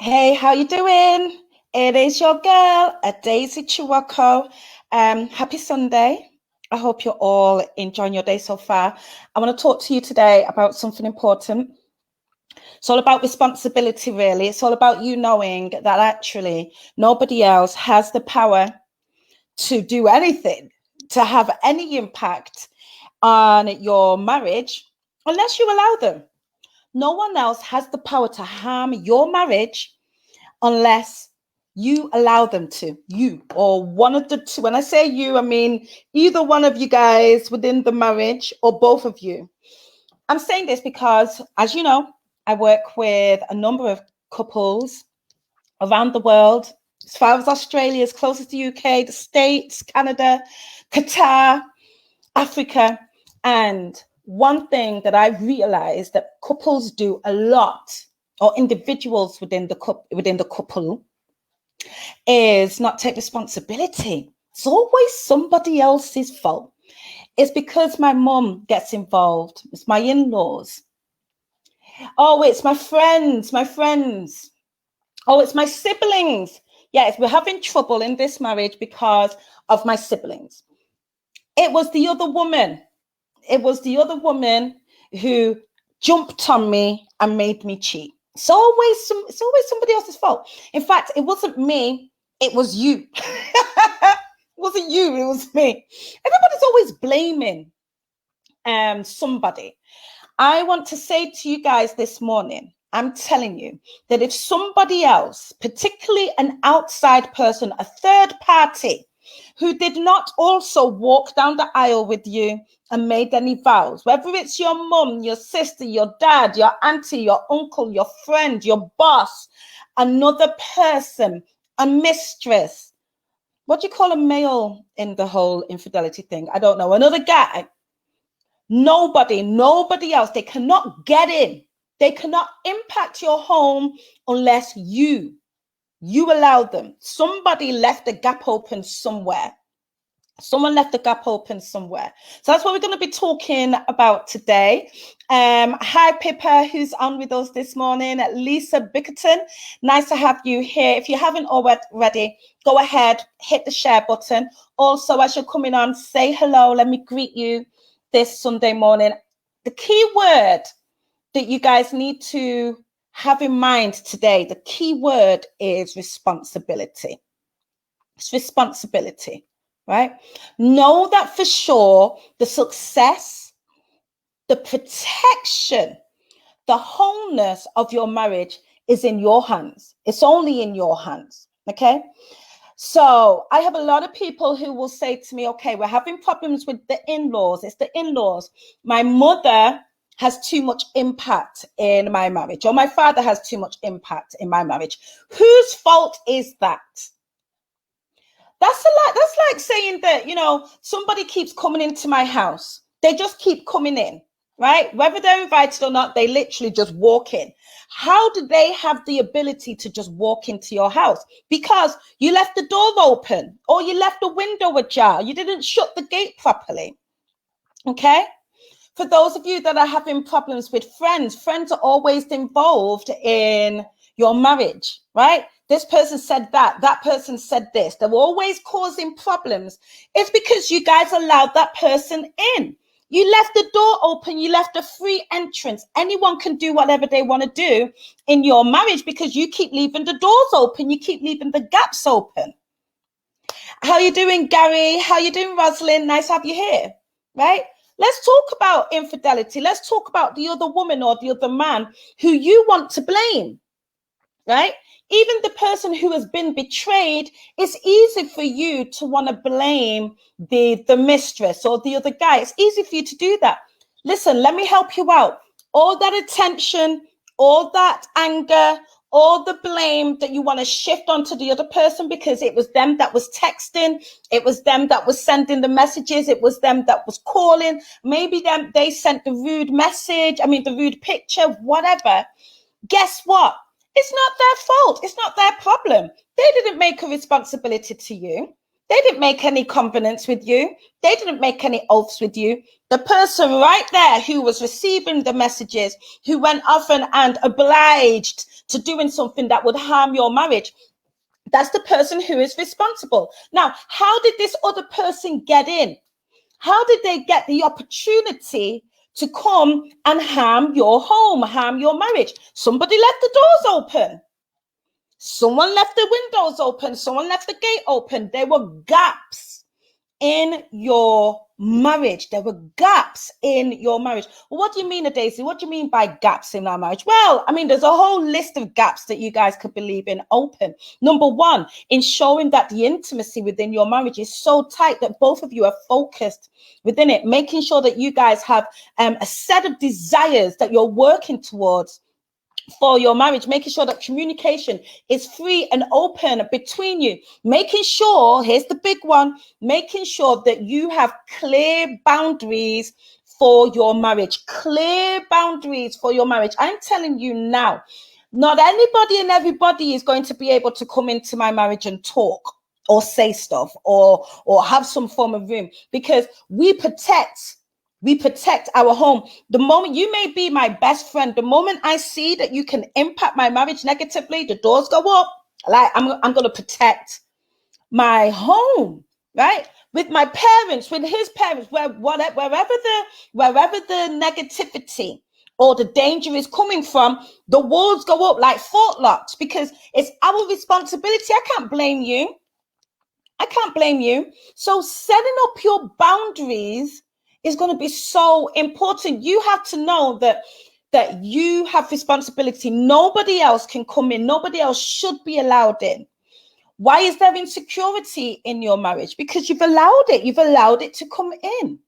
Hey, how you doing? It is your girl, a Daisy Chiwako. Happy Sunday. I hope you're all enjoying your day so far. I want to talk to you today about something important. It's all about responsibility, really. It's all about you knowing that actually nobody else has the power to do anything, to have any impact on your marriage unless you allow them. No one else has the power to harm your marriage unless you allow them to. You or one of the two. When I say you, I mean either one of you guys within the marriage or both of you. I'm saying this because, as you know, I work with a number of couples around the world, as far as Australia, as close as the UK, the States, Canada, Qatar, Africa. And one thing that I realized that couples do a lot, or individuals within the couple, is not take responsibility. It's always somebody else's fault. It's because my mum gets involved. It's my in-laws. Oh, it's my friends. Oh, it's my siblings. Yes, we're having trouble in this marriage because of my siblings. It was the other woman. It was the other woman who jumped on me and made me cheat. It's always somebody else's fault. In fact, it wasn't me. It was you. It wasn't you. It was me. Everybody's always blaming somebody. I want to say to you guys this morning, I'm telling you that if somebody else, particularly an outside person, a third party, who did not also walk down the aisle with you and made any vows, whether it's your mum, your sister, your dad, your auntie, your uncle, your friend, your boss, another person, a mistress, what do you call a male in the whole infidelity thing? I don't know. Another guy. Nobody else. They cannot get in. They cannot impact your home unless you allow them. Somebody left a gap open somewhere. Someone left the gap open somewhere. So that's what we're going to be talking about today. Hi, Pippa, who's on with us this morning. Lisa Bickerton, nice to have you here. If you haven't already, go ahead, hit the share button. Also, as you're coming on, say hello. Let me greet you this Sunday morning. The key word that you guys need to have in mind today, the key word is responsibility. It's responsibility. Right? Know that for sure the success, the protection, the wholeness of your marriage is in your hands. It's only in your hands. Okay. So I have a lot of people who will say to me, okay, we're having problems with the in-laws. It's the in-laws. My mother has too much impact in my marriage, or my father has too much impact in my marriage. Whose fault is that? That's like saying that, somebody keeps coming into my house. They just keep coming in, right? Whether they're invited or not, they literally just walk in. How do they have the ability to just walk into your house? Because you left the door open or you left the window ajar. You didn't shut the gate properly. Okay? For those of you that are having problems with friends are always involved in your marriage, right? This person said that person said this. They're always causing problems. It's because you guys allowed that person in. You left the door open. You left a free entrance. Anyone can do whatever they want to do in your marriage because you keep leaving the doors open. You keep leaving the gaps open. How you doing, Gary? How you doing, Rosalind? Nice to have you here, right? Let's talk about infidelity. Let's talk about the other woman or the other man who you want to blame, right? Even the person who has been betrayed, it's easy for you to want to blame the mistress or the other guy. It's easy for you to do that. Listen, let me help you out. All that attention, all that anger, all the blame that you want to shift onto the other person because it was them that was texting, it was them that was sending the messages, it was them that was calling, maybe they sent the rude picture, whatever. Guess what? It's not their fault. It's not their problem. They didn't make a responsibility to you. They didn't make any covenants with you. They didn't make any oaths with you. The person right there who was receiving the messages, who went off and obliged to doing something that would harm your marriage, that's the person who is responsible. Now, how did this other person get in? How did they get the opportunity to come and harm your home, harm your marriage? Somebody left the doors open. Someone left the windows open. Someone left the gate open. There were gaps in your marriage. There were gaps in your marriage. Well, what do you mean, Daisy? What do you mean by gaps in our marriage? Well, I mean, there's a whole list of gaps that you guys could believe in open. Number one, ensuring that the intimacy within your marriage is so tight that both of you are focused within it, making sure that you guys have a set of desires that you're working towards for your marriage, making sure that communication is free and open between you, making sure, here's the big one, making sure that you have clear boundaries for your marriage, clear boundaries for your marriage. I'm telling you now, not anybody and everybody is going to be able to come into my marriage and talk or say stuff or have some form of room, because we protect our home. The moment you may be my best friend, the moment I see that you can impact my marriage negatively, the doors go up. Like I'm going to protect my home, right? With my parents, with his parents, wherever the negativity or the danger is coming from, the walls go up like fort locks, because it's our responsibility. I can't blame you. So setting up your boundaries is going to be so important. You have to know that you have responsibility. Nobody else can come in. Nobody else should be allowed in. Why is there insecurity in your marriage? Because you've allowed it. You've allowed it to come in,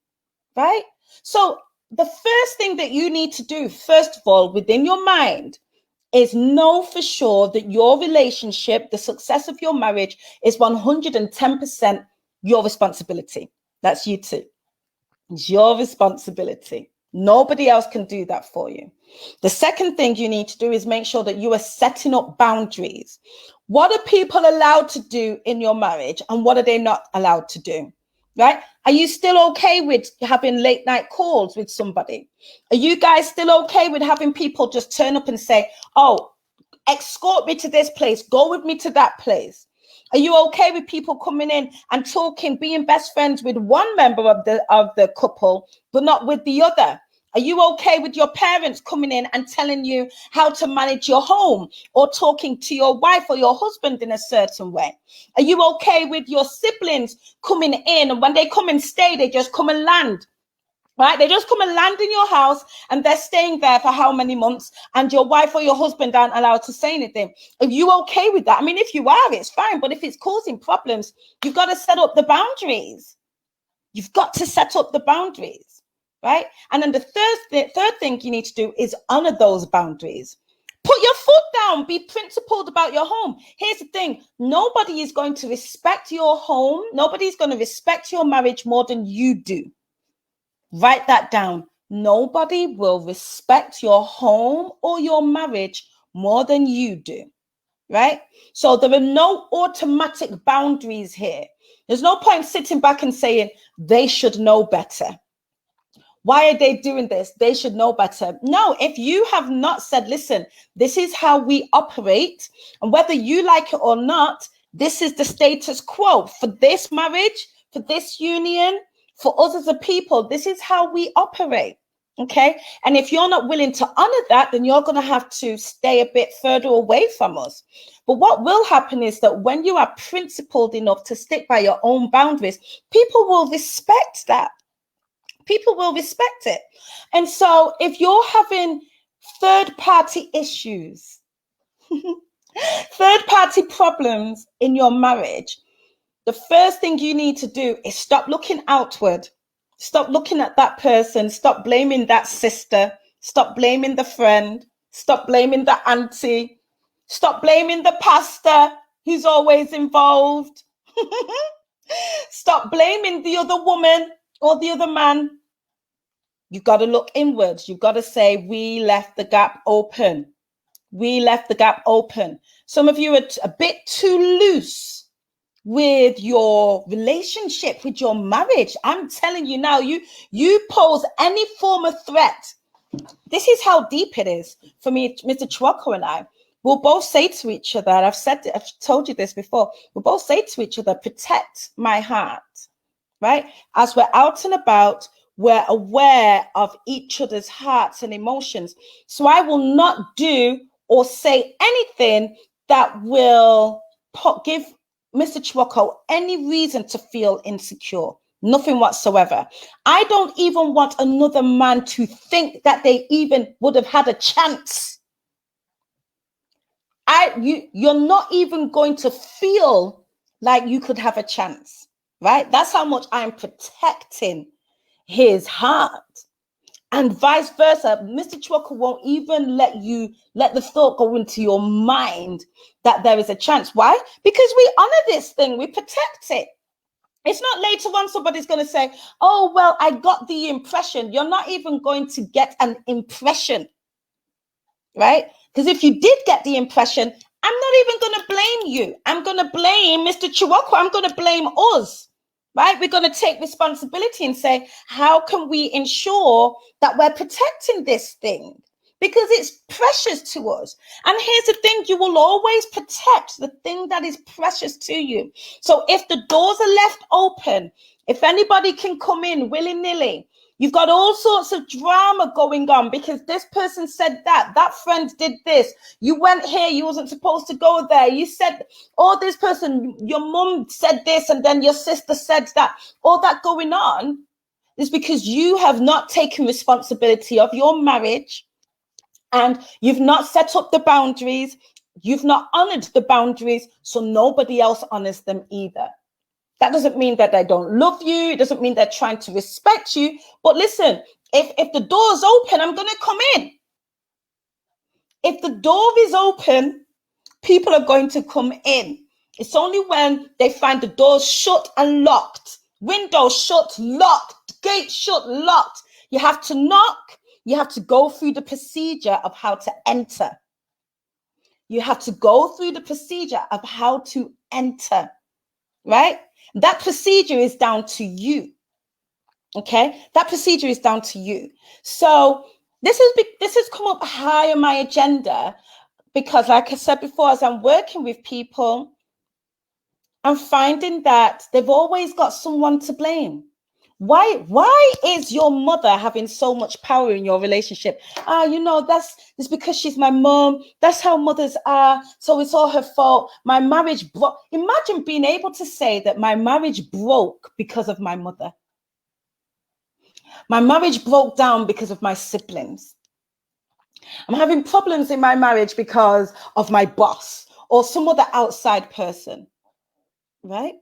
right? So the first thing that you need to do, first of all, within your mind, is know for sure that your relationship, the success of your marriage, is 110% your responsibility. That's you too. It's your responsibility. Nobody else can do that for you. The second thing you need to do is make sure that you are setting up boundaries. What are people allowed to do in your marriage and what are they not allowed to do? Right? Are you still okay with having late night calls with somebody? Are you guys still okay with having people just turn up and say, oh, escort me to this place, go with me to that place? Are you okay with people coming in and talking, being best friends with one member of the couple, but not with the other? Are you okay with your parents coming in and telling you how to manage your home, or talking to your wife or your husband in a certain way? Are you okay with your siblings coming in, and when they come and stay, they just come and land? Right? They just come and land in your house and they're staying there for how many months, and your wife or your husband aren't allowed to say anything. Are you okay with that? I mean, if you are, it's fine. But if it's causing problems, you've got to set up the boundaries. You've got to set up the boundaries, right? And then the third thing you need to do is honor those boundaries. Put your foot down. Be principled about your home. Here's the thing. Nobody is going to respect your home. Nobody's going to respect your marriage more than you do. Write that down. Nobody will respect your home or your marriage more than you do, right? So there are no automatic boundaries here. There's no point sitting back and saying they should know better. Why are they doing this? They should know better. No, if you have not said, listen, this is how we operate, and whether you like it or not, this is the status quo for this marriage, for this union, for us as a people, this is how we operate. Okay. And if you're not willing to honor that, then you're going to have to stay a bit further away from us. But what will happen is that when you are principled enough to stick by your own boundaries, people will respect that. People will respect it. And so if you're having third-party issues, third-party problems in your marriage, the first thing you need to do is stop looking outward. Stop looking at that person. Stop blaming that sister. Stop blaming the friend. Stop blaming the auntie. Stop blaming the pastor who's always involved. Stop blaming the other woman or the other man. You've got to look inwards. You've got to say, we left the gap open. We left the gap open. Some of you are a bit too loose with your relationship, with your marriage. I'm telling you now, you pose any form of threat. This is how deep it is for me, Mr. Chiwako and I. We'll both say to each other, and I've told you this before, we'll both say to each other, protect my heart, right? As we're out and about, we're aware of each other's hearts and emotions. So I will not do or say anything that will give Mr. Chiwako any reason to feel insecure. Nothing whatsoever. I don't even want another man to think that they even would have had a chance. You're not even going to feel like you could have a chance, right? That's how much I'm protecting his heart. And vice versa. Mr. Chiwako won't even let the thought go into your mind that there is a chance. Why? Because we honor this thing, we protect it. It's not later on somebody's going to say, oh, well, I got the impression. You're not even going to get an impression, right? Because if you did get the impression, I'm not even going to blame you. I'm going to blame Mr. Chiwako. I'm going to blame us, right? We're going to take responsibility and say, how can we ensure that we're protecting this thing? Because it's precious to us. And here's the thing, you will always protect the thing that is precious to you. So if the doors are left open, if anybody can come in willy-nilly, you've got all sorts of drama going on because this person said that friend did this, you went here, you wasn't supposed to go there, you said, oh, this person, your mum said this, and then your sister said that, all that going on is because you have not taken responsibility of your marriage. And you've not set up the boundaries. You've not honored the boundaries, so nobody else honors them either. That doesn't mean that they don't love you. It doesn't mean they're trying to respect you. But listen, if the door's open, I'm going to come in. If the door is open, people are going to come in. It's only when they find the doors shut and locked, windows shut, locked, gates shut, locked. You have to knock. You have to go through the procedure of how to enter. You have to go through the procedure of how to enter, right? That procedure is down to you, okay? That procedure is down to you. So this has come up high on my agenda because, like I said before, as I'm working with people, I'm finding that they've always got someone to blame. Why is your mother having so much power in your relationship? That's because she's my mom. That's how mothers are. So it's all her fault. My marriage broke. Imagine being able to say that my marriage broke because of my mother. My marriage broke down because of my siblings. I'm having problems in my marriage because of my boss or some other outside person, right?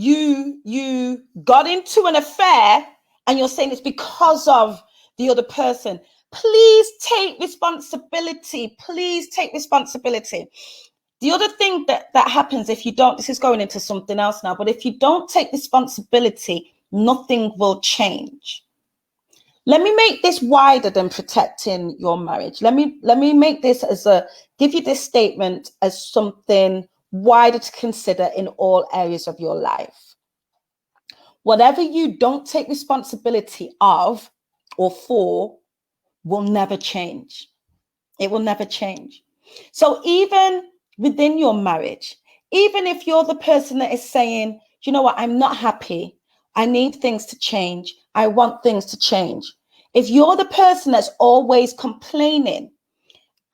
You got into an affair and you're saying it's because of the other person. Please take responsibility. Please take responsibility. The other thing that happens if you don't, this is going into something else now, but if you don't take responsibility, nothing will change. Let me make this wider than protecting your marriage. Let me make this give you this statement as something wider to consider in all areas of your life. Whatever you don't take responsibility of or for will never change. It will never change. So even within your marriage, even if you're the person that is saying, you know what, I'm not happy, I need things to change, I want things to change. If you're the person that's always complaining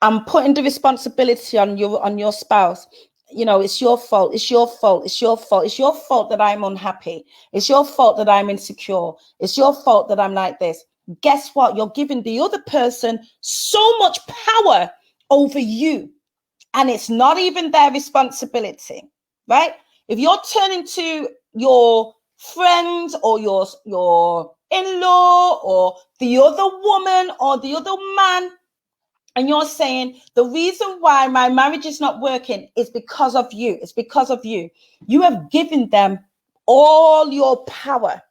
and putting the responsibility on your spouse, it's your fault, it's your fault, it's your fault, it's your fault that I'm unhappy, it's your fault that I'm insecure, it's your fault that I'm like this. Guess what? You're giving the other person so much power over you, and it's not even their responsibility, right? If you're turning to your friends or your in-law or the other woman or the other man, and you're saying the reason why my marriage is not working is because of you, it's because of you, you have given them all your power.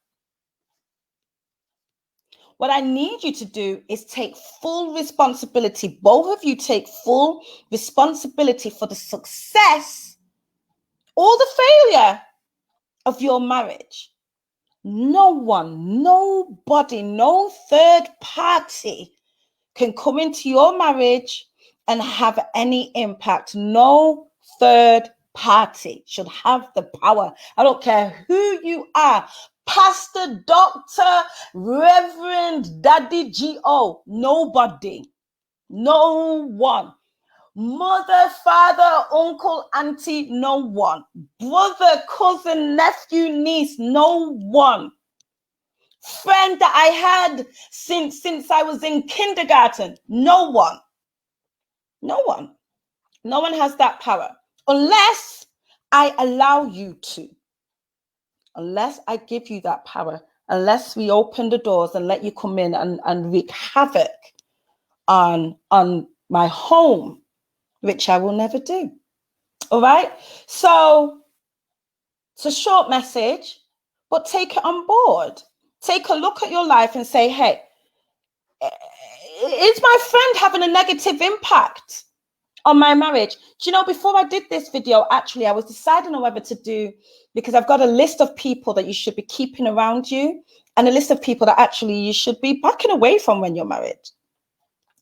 What I need you to do is take full responsibility. Both of you take full responsibility for the success all the failure of your marriage, no one, nobody, no third party can come into your marriage and have any impact. No third party should have the power. I don't care who you are, pastor, doctor, reverend, daddy, G.O., nobody, no one. Mother, father, uncle, auntie, no one. Brother, cousin, nephew, niece, no one. Friend that I had since I was in kindergarten, no one. No one. No one has that power unless I allow you to. Unless I give you that power, unless we open the doors and let you come in and wreak havoc on my home, which I will never do. All right. So it's a short message, but take it on board. Take a look at your life and say, hey, is my friend having a negative impact on my marriage? Do you know, before I did this video, actually, I was deciding on whether to do, because I've got a list of people that you should be keeping around you and a list of people that actually you should be backing away from when you're married.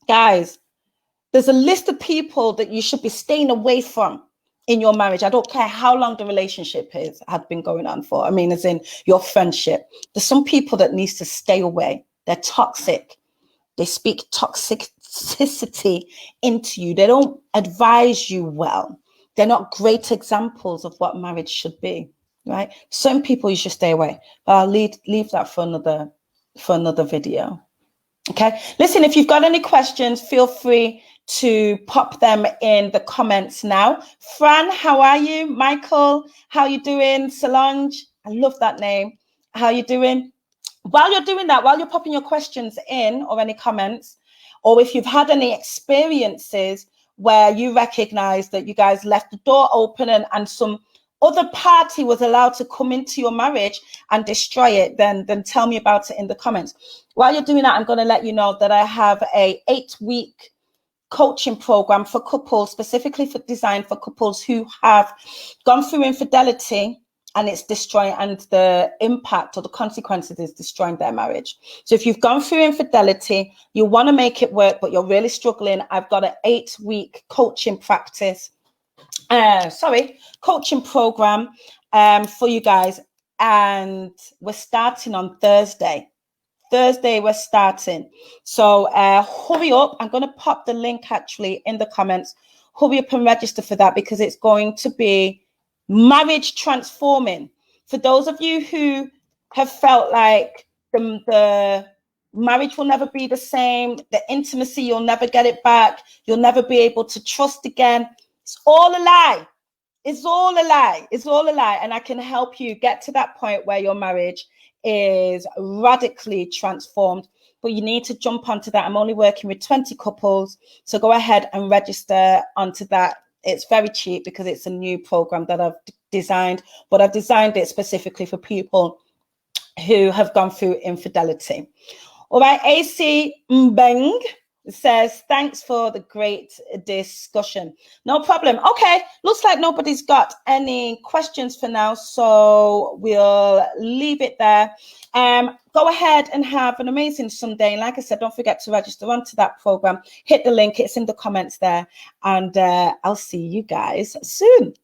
Guys, there's a list of people that you should be staying away from in your marriage. I don't care how long the relationship had been going on for. I mean, as in your friendship. There's some people that needs to stay away. They're toxic. They speak toxicity into you. They don't advise you well. They're not great examples of what marriage should be, right? Some people you should stay away. But I'll leave that for another video. Okay. Listen, if you've got any questions, feel free to pop them in the comments now. Fran, how are you? Michael, how you doing? Solange, I love that name. How you doing? While you're doing that, while you're popping your questions in or any comments, or if you've had any experiences where you recognize that you guys left the door open and some other party was allowed to come into your marriage and destroy it, then tell me about it in the comments. While you're doing that, I'm going to let you know that I have a 8-week coaching program for couples, specifically designed for couples who have gone through infidelity and it's destroying, and the impact or the consequences is destroying their marriage. So if you've gone through infidelity, you want to make it work, but you're really struggling, I've got an 8-week coaching coaching program for you guys. And we're starting on Thursday. We're starting. So hurry up. I'm going to pop the link actually in the comments. Hurry up and register for that, because it's going to be marriage transforming. For those of you who have felt like the marriage will never be the same, the intimacy, you'll never get it back, you'll never be able to trust again, it's all a lie. It's all a lie. It's all a lie. And I can help you get to that point where your marriage is radically transformed. But you need to jump onto that. I'm only working with 20 couples. So go ahead and register onto that. It's very cheap because it's a new program that I've designed, but I've designed it specifically for people who have gone through infidelity. All right, AC Mbeng says, thanks for the great discussion. No problem. Okay, looks like nobody's got any questions for now, so we'll leave it there. Go ahead and have an amazing Sunday. And like I said, don't forget to register onto that program. Hit the link, it's in the comments there, and I'll see you guys soon.